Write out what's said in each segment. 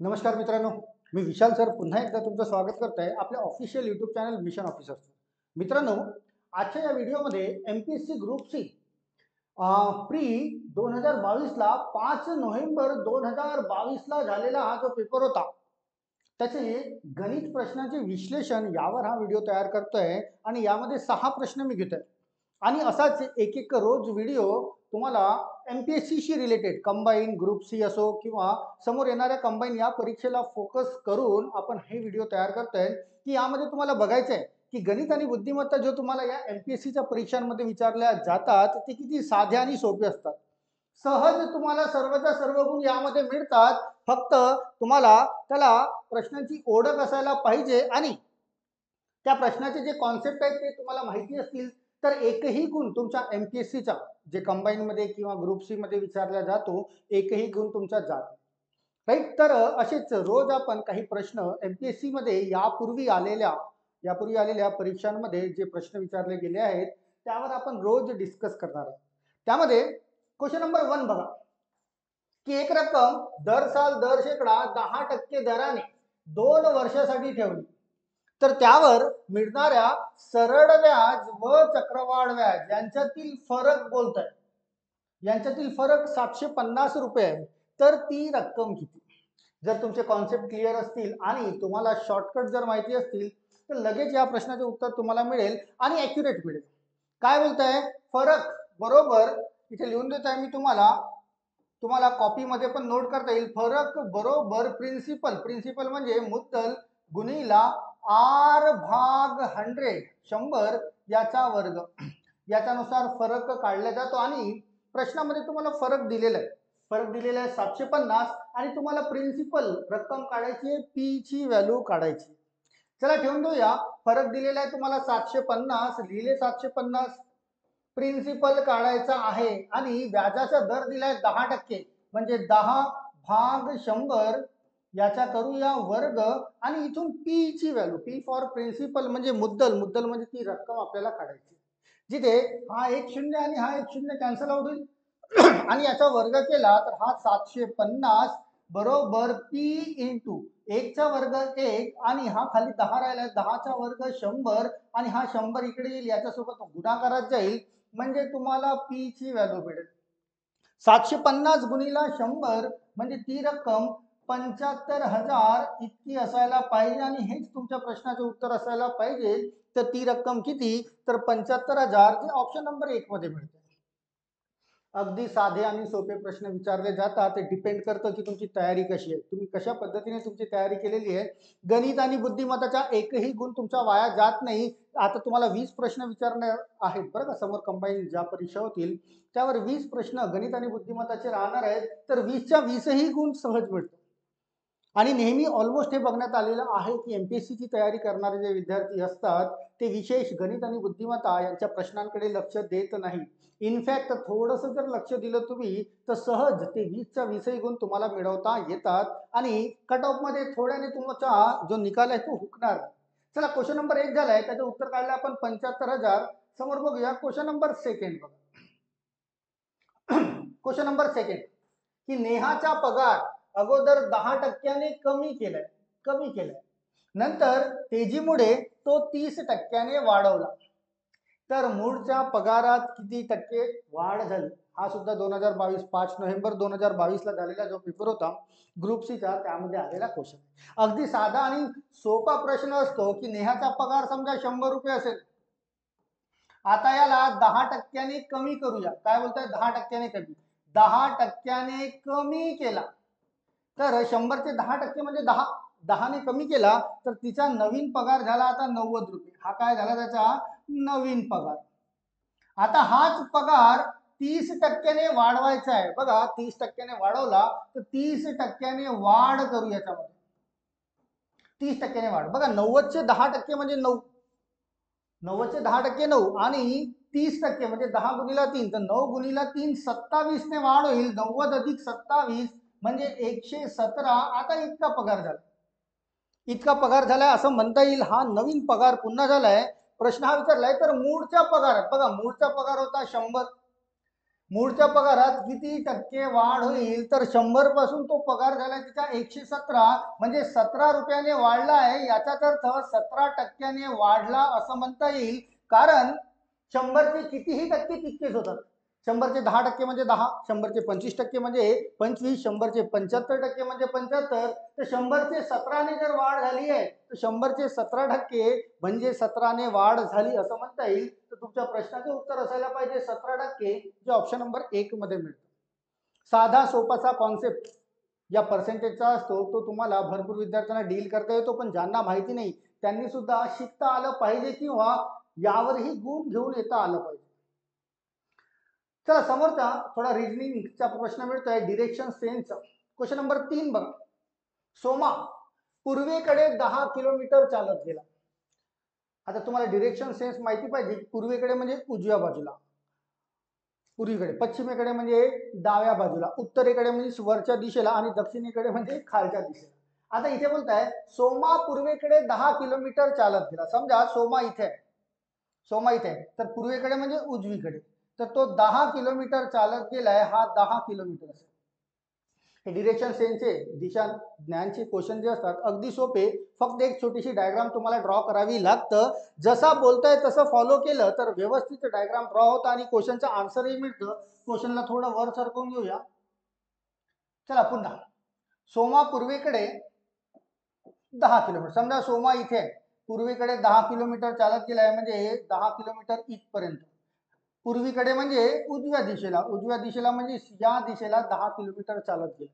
नमस्कार मित्रांनो, मी विशाल सर पुन्हा एकदा तुमचं स्वागत करत आहे आपल्या official YouTube channel mission officer. मित्रांनो, आजच्या या व्हिडिओमध्ये M P S C group C pre 2022ला 5 नोव्हेंबर 2022ला झालेला हा जो पेपर होता त्याचे गणित प्रश्नांचे विश्लेषण यावर हा व्हिडिओ तयार करतोय आणि यामध्ये 6 प्रश्न मी घेतोय आणि असाच एक एक रोज व्हिडिओ तुम्हाला एम पी एस सीशी रिलेटेड कंबाईन ग्रुप सी असो किंवा समोर येणाऱ्या कंबाईन या परीक्षेला फोकस करून आपण हे व्हिडिओ तयार करतोय की यामध्ये तुम्हाला बघायचं आहे की गणित आणि बुद्धिमत्ता जो तुम्हाला या एम पी एस सीच्या परीक्षांमध्ये विचारल्या जातात ते किती साधे आणि सोपे असतात. सहज तुम्हाला सर्वच्या सर्व गुण यामध्ये मिळतात. फक्त तुम्हाला त्याला प्रश्नांची ओळख असायला पाहिजे आणि त्या प्रश्नाचे जे कॉन्सेप्ट आहेत ते तुम्हाला माहिती असतील तर एकही गुण तुमच्या एम पी एस सीचा जे कंबाईन मध्ये किंवा ग्रुप सी मध्ये विचारला जातो एकही गुण तुमचा जात राईट. तर असेच रोज आपण काही प्रश्न एम पी एस सी मध्ये यापूर्वी आलेल्या परीक्षांमध्ये जे प्रश्न विचारले गेले आहेत त्यावर आपण रोज डिस्कस करणार आहोत. त्यामध्ये क्वेश्चन नंबर 1 बघा की एक रक्कम दर साल दर शेकडा 10% दराने 2 वर्षासाठी ठेवली तर त्यावर मिळणाऱ्या सरळ व्याज व चक्रवाढ व्याज यांच्यातील फरक बोलत आहे. यांच्यातील फरक 750 रुपये आहे. तर ती रक्कम किती? जर तुमचे कॉन्सेप्ट क्लिअर असतील आणि तुम्हाला शॉर्टकट जर माहिती असतील तर लगेच या प्रश्नाचे उत्तर तुम्हाला मिळेल आणि ॲक्युरेट मिळेल. काय बोलताय? फरक बरोबर इथे लिहून देत आहे मी तुम्हाला कॉपीमध्ये पण नोट करता येईल. फरक बरोबर प्रिन्सिपल म्हणजे मुद्दल गुणिला आर भाग 100 याचा वर्ग याच्यानुसार फरक काढला जातो आणि प्रश्नामध्ये तुम्हाला फरक दिलेला आहे 750 आणि तुम्हाला प्रिन्सिपल रक्कम काढायची आहे पी ची व्हॅल्यू काढायची. चला ठेवून देऊया. फरक दिलेला आहे तुम्हाला 750 लिहिले 750 प्रिन्सिपल काढायचा आहे आणि व्याजाचा दर दिलाय 10% म्हणजे 10 भाग 100 याचा करूया वर्ग आणि इथून पी ची व्हॅल्यू पी फॉर प्रिन्सिपल म्हणजे मुद्दल म्हणजे ती रक्कम आपल्याला काढायची. जिथे हा एक शून्य आणि हा एक शून्य कॅन्सल आउट होईल आणि याचा वर्ग केला तर हा 750 बरोबर पी इंटू 1चा वर्ग 1 आणि हा खाली 10 राहिला 10चा वर्ग 100 आणि हा 100 इकडे येईल याच्यासोबत गुणाकारात जाईल म्हणजे तुम्हाला पी ची व्हॅल्यू मिळेल 750 गुणिला 100 म्हणजे ती रक्कम 75,000 इतकी असायला पाहिजे आणि हेच तुमच्या प्रश्नाचे उत्तर असायला पाहिजे. तर ती रक्कम किती? तर 75,000 जे ऑप्शन नंबर 1 मध्ये मिळते. अगदी साधे आणि सोपे प्रश्न विचारले जातात. ते डिपेंड करतं की तुमची तयारी कशी आहे, तुम्ही कशा पद्धतीने तुमची तयारी केलेली आहे. गणित आणि बुद्धिमत्ताचा एकही गुण तुमचा वाया जात नाही. आता तुम्हाला 20 प्रश्न विचारणार आहेत बरं का. समोर कंबाईन ज्या परीक्षा होतील त्यावर 20 प्रश्न गणित आणि बुद्धिमत्ताचे राहणार आहेत. तर 20च्या 20ही गुण सहज मिळतात आणि नेहमी ऑलमोस्ट हे बघण्यात आलेलं आहे की एम पी एस सीची तयारी करणारे जे विद्यार्थी असतात ते विशेष गणित आणि बुद्धिमत्ता यांच्या प्रश्नांकडे लक्ष देत नाही. इनफॅक्ट थोडंसं जर लक्ष दिलं तुम्ही तर सहज ते 20च्या 20ही गुण तुम्हाला मिळवता येतात आणि कट ऑफ मध्ये थोड्याने तुमचा जो निकाल आहे तो हुकणार. चला क्वेश्चन नंबर 1 झालाय त्याचं उत्तर काढलं आपण 75,000. समोर बघूया क्वेश्चन नंबर 2 बघा. क्वेश्चन नंबर 2 की नेहाचा पगार अगोदर 10% कमी केलाय नंतर तेजीमुळे तो 30% वाढवला तर मूळच्या पगारात किती टक्के वाढ झाली? हा सुद्धा 2022 5 नोव्हेंबर 2022 ला झालेला जो पेपर होता ग्रुप सी चा त्यामध्ये आलेला क्वेश्चन. अगदी साधा आणि सोपा प्रश्न असतो की नेहाचा पगार समजा 100 रुपये असेल. आता याला 10% कमी करूया. काय बोलताय? 10% कमी 10% कमी केला तर 100 चे 10% म्हणजे 10 ने कमी केला तर तिचा नवीन पगार झाला आता 90 रुपये. हा काय झाला त्याचा नवीन पगार. आता हाच पगार 30% वाढवायचा आहे. बघा 30% वाढवला तर 30% वाढ करू याच्यामध्ये 30% वाढ. बघा 90चे 10% म्हणजे 9 90चे 10% 9 आणि 30% म्हणजे 10 गुणिला 3 तर 9 गुणिला 3 27 ने वाढ होईल. 90 अधिक 27 म्हणजे 117. आता इतका पगार झालाय असं म्हणता येईल. हा नवीन पगार पुन्हा झालाय. प्रश्न हा विचारलाय तर मूळच्या पगारात बघा मूळचा पगार होता 100 मूळच्या पगारात किती टक्के वाढ होईल, तर 100 पासून तो पगार झाला तिचा 117, म्हणजे 17 रुपयाने वाढला आहे, याचाच अर्थ 17% वाढला असं म्हणता येईल. कारण 100चे कितीही टक्के तितकेच होतात. 100चे 10% म्हणजे 10, 100चे 25% म्हणजे 25, 100चे 75% म्हणजे 75. तर 100चे 17ने जर वाढ झाली आहे तर 100चे 17% म्हणजे 17ने वाढ झाली असं म्हणता येईल. तर तुमच्या प्रश्नाचे उत्तर असायला पाहिजे 17%, जे ऑप्शन नंबर 1 मध्ये मिळतं. साधा सोपाचा कॉन्सेप्ट या पर्सेंटेजचा असतो तो तुम्हाला भरपूर विद्यार्थ्यांना डील करता येतो, पण ज्यांना माहिती नाही त्यांनी सुद्धा शिकता आलं पाहिजे किंवा यावरही गुण घेऊन येता आलं पाहिजे. चला समोरचा थोडा रिजनिंगचा प्रश्न मिळतोय, डिरेक्शन सेन्स. क्वेश्चन नंबर 3 बघा. सोमा पूर्वेकडे 10 किलोमीटर चालत गेला. आता तुम्हाला डिरेक्शन सेन्स माहिती पाहिजे. पूर्वेकडे म्हणजे उजव्या बाजूला, पूर्वीकडे, पश्चिमेकडे म्हणजे डाव्या बाजूला, उत्तरेकडे म्हणजे वरच्या दिशेला आणि दक्षिणेकडे म्हणजे खालच्या दिशेला. आता इथे बोलताय सोमा पूर्वेकडे 10 किलोमीटर चालत गेला. समजा सोमा इथे आहे, सोमा इथे आहे, तर पूर्वेकडे म्हणजे उजवीकडे, तर तो 10 किलोमीटर चालत गेलाय. हा 10 किलोमीटर असेल. हे डिरेक्शन सेन्सचे दिशा ज्ञानचे क्वेश्चन जे असतात अगदी सोपे, फक्त एक छोटीशी डायग्राम तुम्हाला ड्रॉ करावी लागतं. जसा बोलताय तसं फॉलो केलं तर व्यवस्थित डायग्राम ड्रॉ होतं आणि क्वेश्चनचं आन्सरही मिळतं. क्वेश्चनला थोडं वर सरकवून घेऊया. चला पुन्हा, सोमा पूर्वेकडे 10 किलोमीटर, समजा सोमा इथे आहे, पूर्वेकडे 10 किलोमीटर चालत गेलाय, म्हणजे 10 किलोमीटर इथपर्यंत. पूर्वीकडे म्हणजे उजव्या दिशेला, उजव्या दिशेला म्हणजे या दिशेला 10 किलोमीटर चालत गेला.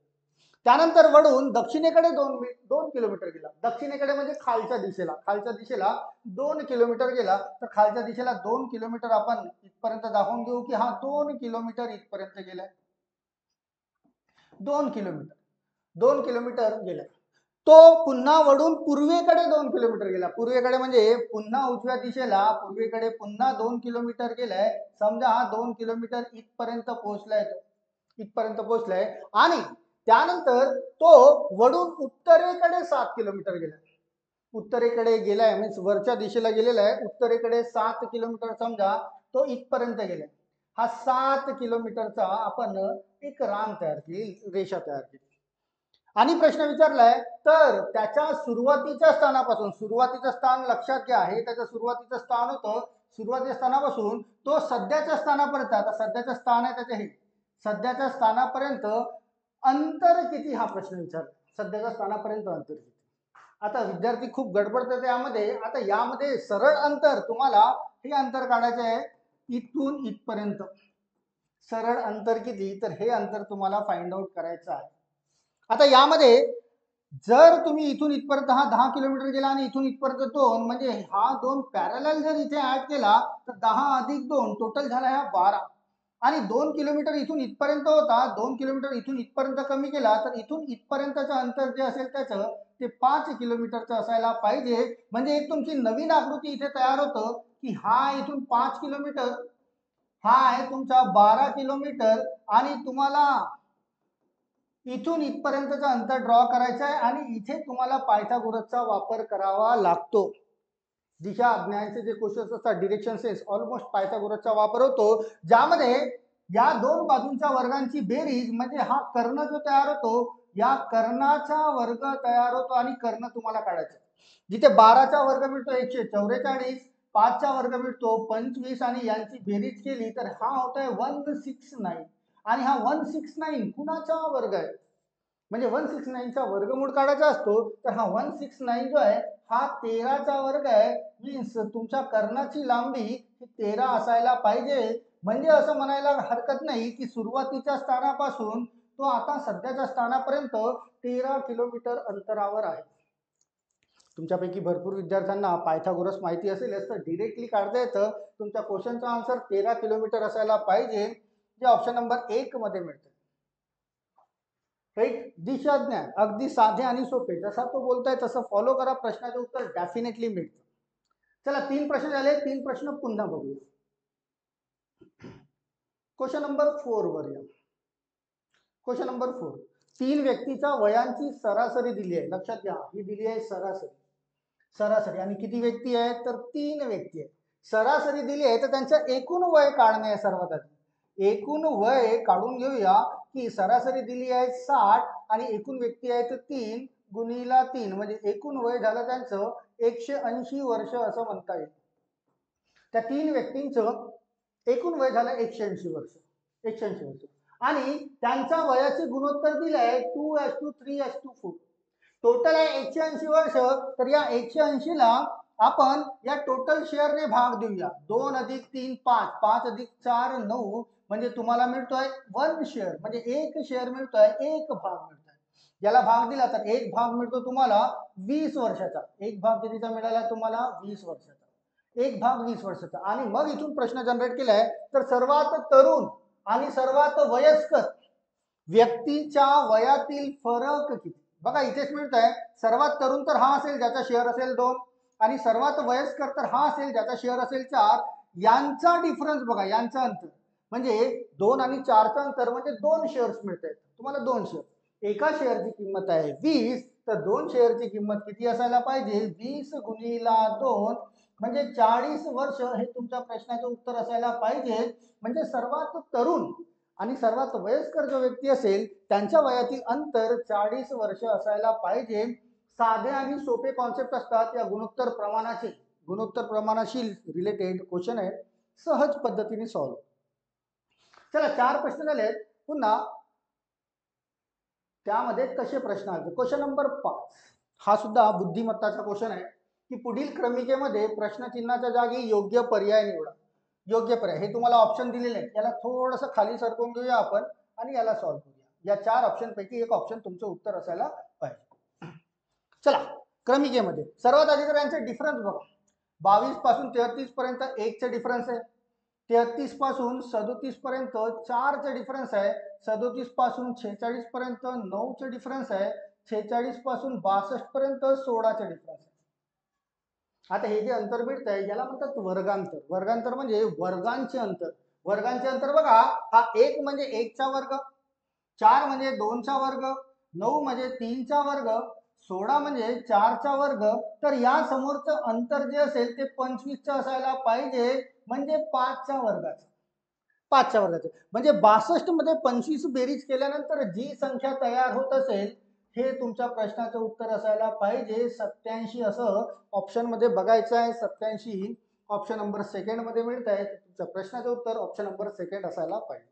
त्यानंतर वळून दक्षिणेकडे 2 किलोमीटर गेला. दक्षिणेकडे म्हणजे खालच्या दिशेला, खालच्या दिशेला 2 किलोमीटर गेला. तर खालच्या दिशेला 2 किलोमीटर आपण इथपर्यंत दाखवून घेऊ की हा 2 किलोमीटर इथपर्यंत गेलाय. 2 किलोमीटर, 2 किलोमीटर गेलाय. तो पुन्हा वळून पूर्वेकडे 2 किलोमीटर गेला. पूर्वेकडे म्हणजे पुन्हा उजव्या दिशेला, पूर्वेकडे पुन्हा 2 किलोमीटर गेलाय. समजा हा 2 किलोमीटर इथपर्यंत पोहोचलाय, तो इथपर्यंत पोहोचलाय. आणि त्यानंतर तो वळून उत्तरेकडे 7 किलोमीटर गेलाय. उत्तरेकडे गेलाय मीन्स वरच्या दिशेला गेलेला आहे. उत्तरेकडे 7 किलोमीटर, समजा तो इथपर्यंत गेलाय. हा 7 किलोमीटरचा आपण एक रांग तयार केली, रेषा तयार केली. आणि प्रश्न विचारलाय तर त्याच्या सुरुवातीच्या स्थानापासून, सुरुवातीचं स्थान लक्षात घ्या, हे त्याचं सुरुवातीचं स्थान होतं. सुरुवातीच्या स्थानापासून तो सध्याच्या स्थानापर्यंत, आता सध्याचं स्थान आहे त्याचे, हे सध्याच्या स्थानापर्यंत अंतर किती, हा प्रश्न विचारला. सध्याच्या स्थानापर्यंत अंतर किती. आता विद्यार्थी खूप गडबडतात यामध्ये. आता यामध्ये सरळ अंतर तुम्हाला हे अंतर काढायचं आहे इथून इथपर्यंत. सरळ अंतर किती, तर हे अंतर तुम्हाला फाइंड आउट करायचं आहे. आता यामध्ये जर तुम्ही इथून इथपर्यंत हा 10 किलोमीटर गेला आणि इथून इथपर्यंत 2, म्हणजे हा 2 पॅरलल जर इथे ऍड केला तर 10 अधिक 2 टोटल झाला हा 12. आणि 2 किलोमीटर इथून इथपर्यंत होता, 2 किलोमीटर इथून इथपर्यंत कमी केला तर इथून इथपर्यंतचं अंतर जे असेल त्याचं ते 5 किलोमीटरचं असायला पाहिजे. म्हणजे एक तुमची नवीन आकृती इथे तयार होतं की हा इथून 5 किलोमीटर, हा आहे तुमचा 12 किलोमीटर, आणि तुम्हाला इथून इथपर्यंतचं अंतर ड्रॉ करायचं आहे. आणि इथे तुम्हाला पायथागोरसचा वापर करावा लागतो. दिशा अज्ञानचे जे क्वेश्चन्स असतात, डिरेक्शन सेन्स, ऑलमोस्ट पायथागोरसचा वापर होतो, ज्यामध्ये या दोन बाजूंच्या वर्गांची बेरीज म्हणजे हा कर्ण जो तयार होतो, या कर्णाचा वर्ग तयार होतो आणि कर्ण तुम्हाला काढायचा. जिथे 12चा वर्ग मिळतो 144, 5चा वर्ग मिळतो 25, आणि यांची बेरीज केली तर हा होतोय 169. आणि हा 169 कुणाचा वर्ग आहे, म्हणजे 169चा वर्गमूळ काढायचा असतो. तर हा 169 जो आहे हा 13चा वर्ग आहे. मीन्स तुमच्या कर्णाची लांबी ही 13 असायला पाहिजे. म्हणजे असं म्हणायला हरकत नाही की सुरुवातीच्या स्थानापासून तो आता सध्याच्या स्थानापर्यंत 13 किलोमीटर अंतरावर आहे. तुमच्यापैकी भरपूर विद्यार्थ्यांना पायथागोरस माहिती असेलच तर डिरेक्टली काढता येतं. तुमच्या क्वेश्चनचा आन्सर 13 किलोमीटर असायला पाहिजे, जे ऑप्शन नंबर 1 मध्ये मिळते. राईट. दिशा ज्ञान अगदी साधे आणि सोपे, जसा तो बोलताय तसं फॉलो करा, प्रश्नाचे उत्तर डेफिनेटली मिळतं. चला 3 प्रश्न झाले, 3 प्रश्न पुन्हा बघूया. क्वेश्चन नंबर 4 वर या. क्वेश्चन नंबर 4, 3 व्यक्तीच्या वयांची सरासरी दिली आहे. लक्षात घ्या, ही दिली आहे सरासरी. सरासरी आणि किती व्यक्ती आहेत तर 3 व्यक्ती आहेत. सरासरी दिली आहे तर त्यांचं एकूण वय काढणे आहे सर्वात आधी. एकूण वय काढून घेऊया की सरासरी दिली आहे 60 आणि एकूण व्यक्ती आहेत 3 गुणिला 3 म्हणजे एकूण वय झालं त्यांचं 180 वर्ष असं म्हणता येईल. त्या 3 व्यक्तींचं एकूण वय झालं 180 वर्ष. 180 वर्ष आणि त्यांच्या वयाचे गुणोत्तर दिले आहे 2:3:4. टोटल आहे 180 वर्ष. तर या 180 ला आपण या टोटल शेअरने भाग देऊया. 2 अधिक 3 5, 5 अधिक 4 9 म्हणजे तुम्हाला मिळतोय 1 शेअर म्हणजे एक शेअर मिळतोय, एक भाग मिळतोय. याला भाग दिला तर एक भाग मिळतो तुम्हाला 20 वर्षाचा. एक भाग कितीचा मिळाला तुम्हाला 20 वर्षाचा. एक भाग 20 वर्षाचा. आणि मग इथून प्रश्न जनरेट केलाय तर सर्वात तरुण आणि सर्वात वयस्कर व्यक्तीच्या वयातील फरक किती. बघा इथेच मिळत आहे सर्वात तरुण तर हा असेल ज्याचा शेअर असेल 2 आणि सर्वात वयस्कर तर हा असेल ज्याचा शेअर असेल 4. यांचा डिफरन्स बघा, यांचा अंतर म्हणजे 2 आणि 4चा अंतर म्हणजे 2 शेअर्स मिळत आहेत तुम्हाला. 2 शेअर, एका शेअरची किंमत आहे 20 तर 2 शेअरची किंमत किती असायला पाहिजे 20 गुणिला 2 म्हणजे 40 वर्ष हे तुमच्या प्रश्नाचं उत्तर असायला पाहिजे. म्हणजे सर्वात तरुण आणि सर्वात वयस्कर जो व्यक्ती असेल त्यांच्या वयातील अंतर 40 वर्ष असायला पाहिजे. साधे आणि सोपे कॉन्सेप्ट असतात या गुणोत्तर प्रमाणाचे. गुणोत्तर प्रमाणाशी रिलेटेड क्वेश्चन आहे, सहज पद्धतीने सॉल्व्ह. चला 4 प्रश्न झाले. पुन्हा त्यामध्ये कसे प्रश्न आले. क्वेश्चन नंबर 5 हा सुद्धा बुद्धिमत्ताचा क्वेश्चन आहे की पुढील क्रमिकेमध्ये प्रश्नचिन्हाच्या जागी योग्य पर्याय निवडा. योग्य पर्याय हे तुम्हाला ऑप्शन दिलेले आहेत. याला थोडंसं खाली सरकवून घेऊया आपण आणि याला सॉल्व्ह करूया. या 4 ऑप्शन पैकी एक ऑप्शन तुमचं उत्तर असायला पाहिजे. चला क्रमिकेमध्ये सर्वात आधी तर यांचे डिफरन्स बघा. 22 पासून 33 पर्यंत 1 चे डिफरन्स आहे. 33 पासून 37 पर्यंत 4 चे डिफरन्स आहे. 37 पासून 46 पर्यंत 9 चे डिफरन्स आहे. 46 पासून 62 पर्यंत 16 चे डिफरन्स आहे. आता हे जे अंतर मिळत आहे याला म्हणतात वर्गांतर. वर्गांतर म्हणजे वर्गांचे अंतर. वर्गांचे अंतर बघा, हा 1 म्हणजे 1 चा वर्ग, 4 म्हणजे 2 चा वर्ग, 9 म्हणजे 3 चा वर्ग, 16 म्हणजे 4 चा वर्ग. तर या समोरचं अंतर जे असेल ते 25 चं असायला पाहिजे म्हणजे 5 च्या वर्गाचं. 5 च्या वर्गाचं म्हणजे 62 मध्ये 25 बेरीज केल्यानंतर जी संख्या तयार होत असेल हे तुमच्या प्रश्नाचं उत्तर असायला पाहिजे 87 असं ऑप्शन मध्ये बघायचं आहे. 87 ऑप्शन नंबर सेकंड मध्ये मिळत आहे. तुमच्या प्रश्नाचं उत्तर ऑप्शन नंबर सेकंड असायला पाहिजे.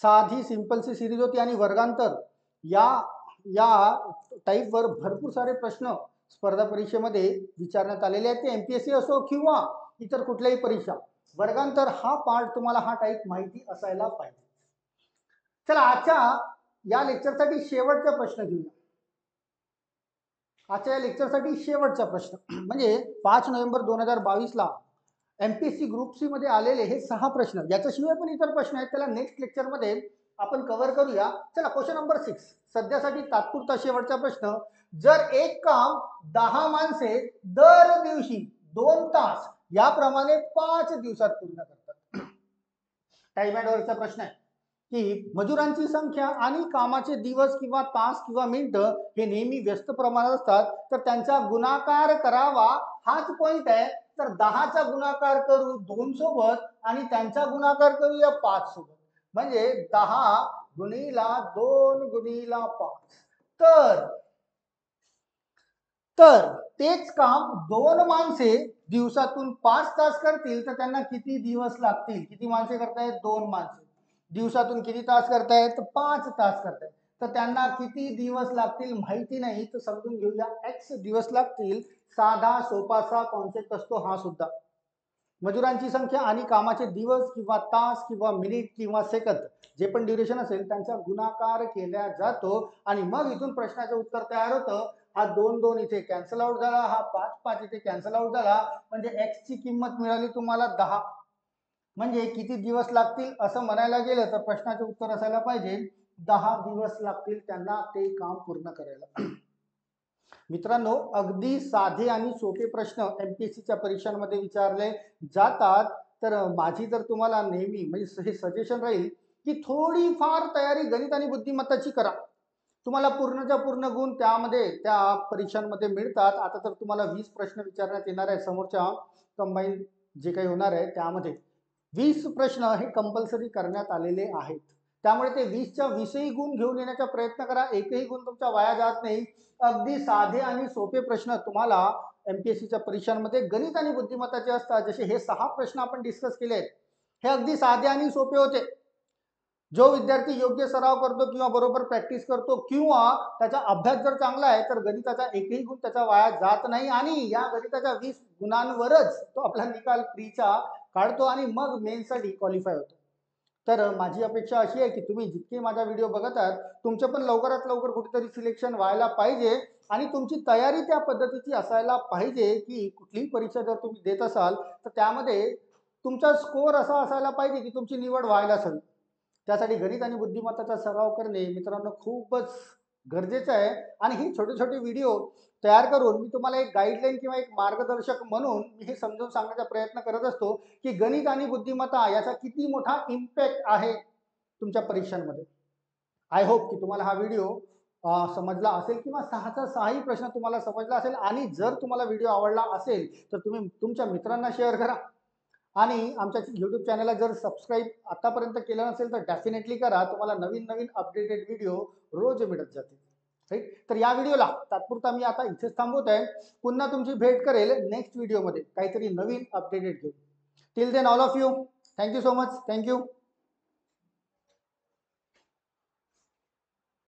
साधी सिंपलची सिरीज होती आणि वर्गांतर या या टाईपवर भरपूर सारे प्रश्न स्पर्धा परीक्षेमध्ये विचारण्यात आलेले आहेत. ते एमपीएससी असो किंवा इतर कुठल्याही परीक्षा, वर्गांतर हा पार्ट तुम्हाला हा टाईप माहिती असायला पाहिजे. चला आजच्या या लेक्चरसाठी शेवटचा प्रश्न घेऊया. आजच्या या लेक्चरसाठी शेवटचा प्रश्न म्हणजे 5 नोव्हेंबर 2022 ला एमपीएससी ग्रुप सी मध्ये आलेले हे 6 प्रश्न. याच्याशिवाय पण इतर प्रश्न आहेत, त्याला नेक्स्ट लेक्चर मध्ये आपण कव्हर करूया. चला क्वेश्चन नंबर 6 सध्यासाठी तात्पुरता शेवटचा प्रश्न. जर एक काम 10 माणसे दर दिवशी 2 तास याप्रमाणे 5 दिवसात पूर्ण करतात. टाइम अँड वर्कचा प्रश्न आहे की मजुरांची संख्या आणि कामाचे दिवस किंवा तास किंवा मिनिटं हे नेहमी व्यस्त प्रमाणात असतात तर त्यांचा गुणाकार करावा हाच पॉइंट आहे. तर 10चा गुणाकार करू 2 सोबत आणि त्यांचा गुणाकार करूया 5 सोबत म्हणजे 10 गुणिला 2 गुणिला 5. तर तेच काम 2 माणसे दिवसातून 5 तास करतील तर त्यांना किती दिवस लागतील. किती माणसे करतायत 2 माणसे दिवसातून किती तास करतायत 5 तास करतायत तर त्यांना किती दिवस लागतील माहिती नाही तर समजून घेऊया x दिवस लागतील. साधा सोपासा कॉन्सेप्ट असतो हा सुद्धा. मजुरांची संख्या आणि कामाचे दिवस किंवा तास किंवा मिनिट किंवा सेकंद जे पण ड्युरेशन असेल त्यांचा गुणाकार केला जातो आणि मग इथून प्रश्नाचं उत्तर तयार होतं. हा 2 2 इथे कॅन्सल आउट झाला, हा 5 5 इथे कॅन्सल आउट झाला म्हणजे x ची किंमत मिळाली तुम्हाला 10. म्हणजे किती दिवस लागतील असं म्हणायला गेलं तर प्रश्नाचे उत्तर असायला पाहिजे 10 दिवस लागतील त्यांना ते काम पूर्ण करायला. मित्रांनो अगदी साधे आणि सोपे प्रश्न एमपीएससीच्या परीक्षांमध्ये विचारले जातात. तर माझी तर तुम्हाला नेहमी म्हणजे हे सजेशन राहील की थोडीफार तयारी गणित आणि बुद्धिमत्ताची करा. तुम्हाला पूर्णच्या पूर्ण गुण त्यामध्ये त्या परीक्षांमध्ये मिळतात. आता तर तुम्हाला 20 प्रश्न विचारण्यात येणार आहे समोरच्या कंबाईन जे काही होणार आहे त्यामध्ये. 20 प्रश्न हे कंपल्सरी करण्यात आलेले आहेत. त्यामुळे ते 20च्या 20ही गुण घेऊन येण्याचा प्रयत्न करा. एकही गुण तुमचा वाया जात नाही. अगदी साधे आणि सोपे प्रश्न तुम्हाला एमपीएससीच्या परीक्षांमध्ये गणित आणि बुद्धिमत्ताचे असतात. जसे हे 6 प्रश्न आपण डिस्कस केले आहेत, हे अगदी साधे आणि सोपे होते. जो विद्यार्थी योग्य सराव करतो किंवा बरोबर प्रॅक्टिस करतो किंवा त्याचा अभ्यास जर चांगला आहे तर गणिताचा एकही गुण त्याचा वाया जात नाही आणि या गणिताच्या 20 गुणांवरच तो आपला निकाल प्रीचा काढतो आणि मग मेन्ससाठी क्वालिफाय होतो. तर माझी अपेक्षा अशी आहे की तुम्ही जितके माझा व्हिडिओ बघत आहात तुमचं पण लवकरात लवकर कुठेतरी सिलेक्शन व्हायला पाहिजे आणि तुमची तयारी त्या पद्धतीची असायला पाहिजे की कुठलीही परीक्षा जर तुम्ही देत असाल तर त्यामध्ये तुमचा स्कोअर असा असायला पाहिजे की तुमची निवड व्हायलाच हवी. त्यासाठी गणित आणि बुद्धिमत्ताचा सराव करणे मित्रांनो खूपच गरजेचं आहे आणि ही छोटे छोटे व्हिडिओ तयार करून मी तुम्हाला एक गाईडलाईन किंवा एक मार्गदर्शक म्हणून मी हे समजून सांगण्याचा प्रयत्न करत असतो की गणित आणि बुद्धिमत्ता याचा किती मोठा इम्पॅक्ट आहे तुमच्या परीक्षांमध्ये. आय होप की तुम्हाला हा व्हिडिओ समजला असेल किंवा 6चा 6ही प्रश्न तुम्हाला समजला असेल आणि जर तुम्हाला व्हिडिओ आवडला असेल तर तुम्ही तुमच्या मित्रांना शेअर करा आणि आमच्या यूट्यूब चॅनलला जर सबस्क्राईब आतापर्यंत केलं नसेल तर डेफिनेटली करा. तुम्हाला नवीन नवीन अपडेटेड व्हिडिओ रोज मिळत जातील. राईट. तर या व्हिडिओला तात्पुरता मी आता इथेच थांबवत आहे. पुन्हा तुमची भेट करेल नेक्स्ट व्हिडिओमध्ये काहीतरी नवीन अपडेटेड घेऊन. Till then all of you thank you so much. Thank you.